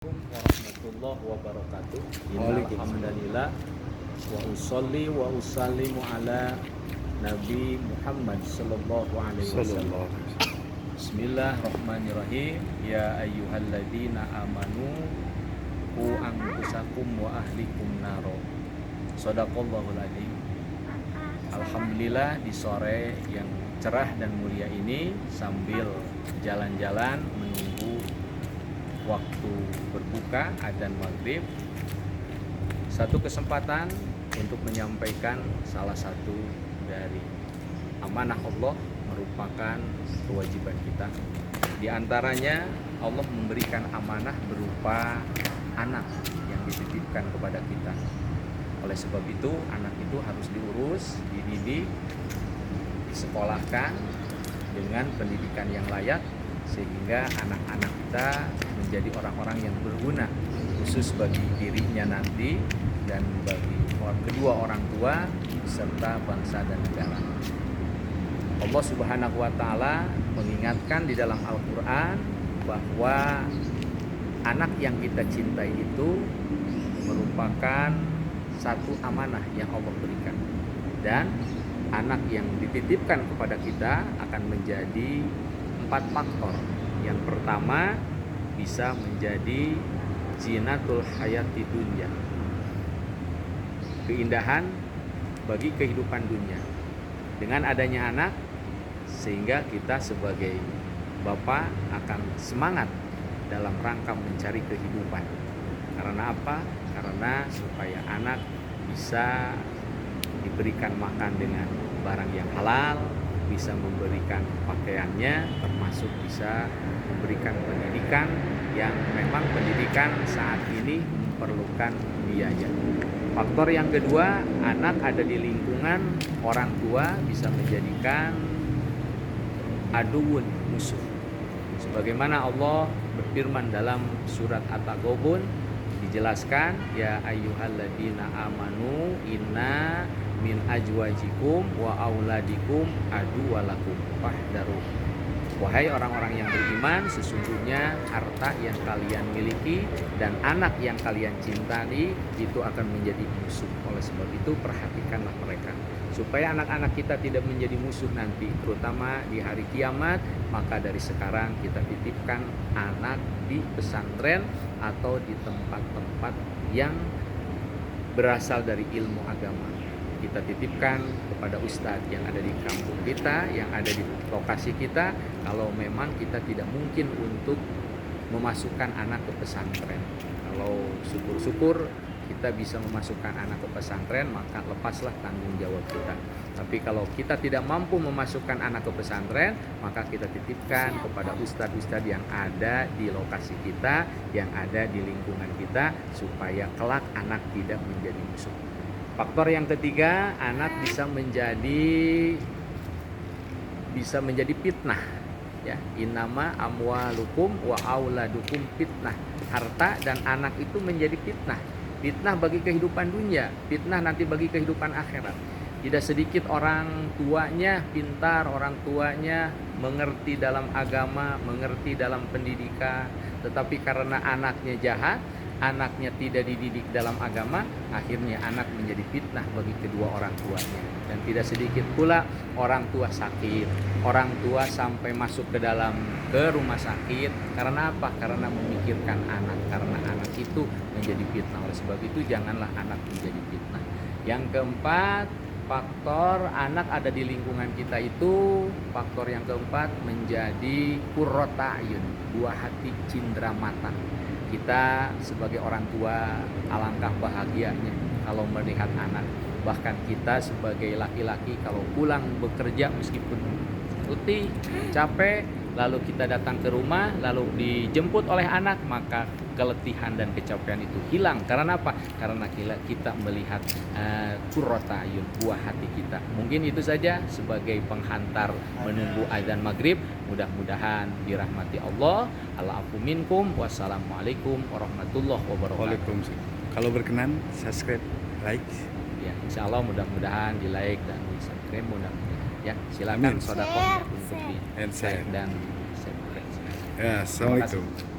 Warahmatullahi wabarakatuh. Alhamdulillah wa usolli wa usallimu ala Nabi Muhammad sallallahu alaihi wasallam. Bismillahirrahmanirrahim. Ya ayyuhalladzina amanu qu anfusakum wa ahlikum naro. Shadaqallahul adzim. Alhamdulillah di sore yang cerah dan mulia ini sambil jalan-jalan menunggu waktu berbuka adzan maghrib, satu kesempatan untuk menyampaikan salah satu dari amanah Allah merupakan kewajiban kita. Di antaranya Allah memberikan amanah berupa anak yang dititipkan kepada kita. Oleh sebab itu anak itu harus diurus, dididik, disekolahkan dengan pendidikan yang layak sehingga anak-anak kita menjadi orang-orang yang berguna khusus bagi dirinya nanti dan bagi kedua orang tua serta bangsa dan negara. Allah Subhanahu wa taala mengingatkan di dalam Al-Qur'an bahwa anak yang kita cintai itu merupakan satu amanah yang Allah berikan, dan anak yang dititipkan kepada kita akan menjadi 4 faktor. Yang pertama, bisa menjadi zinatul hayati dunya, keindahan bagi kehidupan dunia. Dengan adanya anak, sehingga kita sebagai bapak akan semangat dalam rangka mencari kehidupan. Karena apa? Karena supaya anak bisa diberikan makan dengan barang yang halal, bisa memberikan pakaiannya, termasuk bisa memberikan pendidikan yang memang pendidikan saat ini memerlukan biaya. Faktor yang kedua, anak ada di lingkungan orang tua bisa menjadikan aduun, musuh. Sebagaimana Allah berfirman dalam surat At-Taghabun, dijelaskan, ya ayyuhalladzina amanu inna min ajwajikum wa auladikum aduwalakum fahdaru. Wahai orang-orang yang beriman, sesungguhnya harta yang kalian miliki dan anak yang kalian cintai itu akan menjadi musuh. Oleh sebab itu perhatikanlah mereka supaya anak-anak kita tidak menjadi musuh nanti, terutama di hari kiamat. Maka dari sekarang kita titipkan anak di pesantren atau di tempat-tempat yang berasal dari ilmu agama. Kita titipkan kepada ustadz yang ada di kampung kita, yang ada di lokasi kita. Kalau memang kita tidak mungkin untuk memasukkan anak ke pesantren, kalau syukur-syukur kita bisa memasukkan anak ke pesantren, maka lepaslah tanggung jawab kita. Tapi kalau kita tidak mampu memasukkan anak ke pesantren, maka kita titipkan kepada ustadz-ustadz yang ada di lokasi kita, yang ada di lingkungan kita, supaya kelak anak tidak menjadi musuh. Faktor yang ketiga, anak bisa menjadi fitnah. Ya, innama amwalukum wa auladukum fitnah. Harta dan anak itu menjadi fitnah. Fitnah bagi kehidupan dunia, fitnah nanti bagi kehidupan akhirat. Tidak sedikit orang tuanya pintar, orang tuanya mengerti dalam agama, mengerti dalam pendidikan, tetapi karena anaknya jahat, anaknya tidak dididik dalam agama, akhirnya anak menjadi fitnah bagi kedua orang tuanya. Dan tidak sedikit pula orang tua sakit, orang tua sampai masuk ke rumah sakit. Karena apa? Karena memikirkan anak, karena anak itu menjadi fitnah. Oleh sebab itu janganlah anak menjadi fitnah. Yang keempat, faktor anak ada di lingkungan kita itu, faktor yang keempat menjadi qurrata ayun, buah hati, cindera mata. Kita sebagai orang tua alangkah bahagianya kalau melihat anak. Bahkan kita sebagai laki-laki kalau pulang bekerja meskipun letih, capek, lalu kita datang ke rumah, lalu dijemput oleh anak, maka keletihan dan kecapean itu hilang. Karena apa? Karena kita melihat qurrata ayun, buah hati kita. Mungkin itu saja sebagai penghantar menunggu adzan maghrib. Mudah-mudahan dirahmati Allah. Al-afu minkum. Wassalamualaikum warahmatullahi wabarakatuh. Waalaikumsalam. Kalau berkenan, subscribe, like. Ya, insya Allah mudah-mudahan di like dan di subscribe, mudah-mudahan. Ya, silakan sedekahnya untuk di like dan subscribe. Ya, assalamualaikum.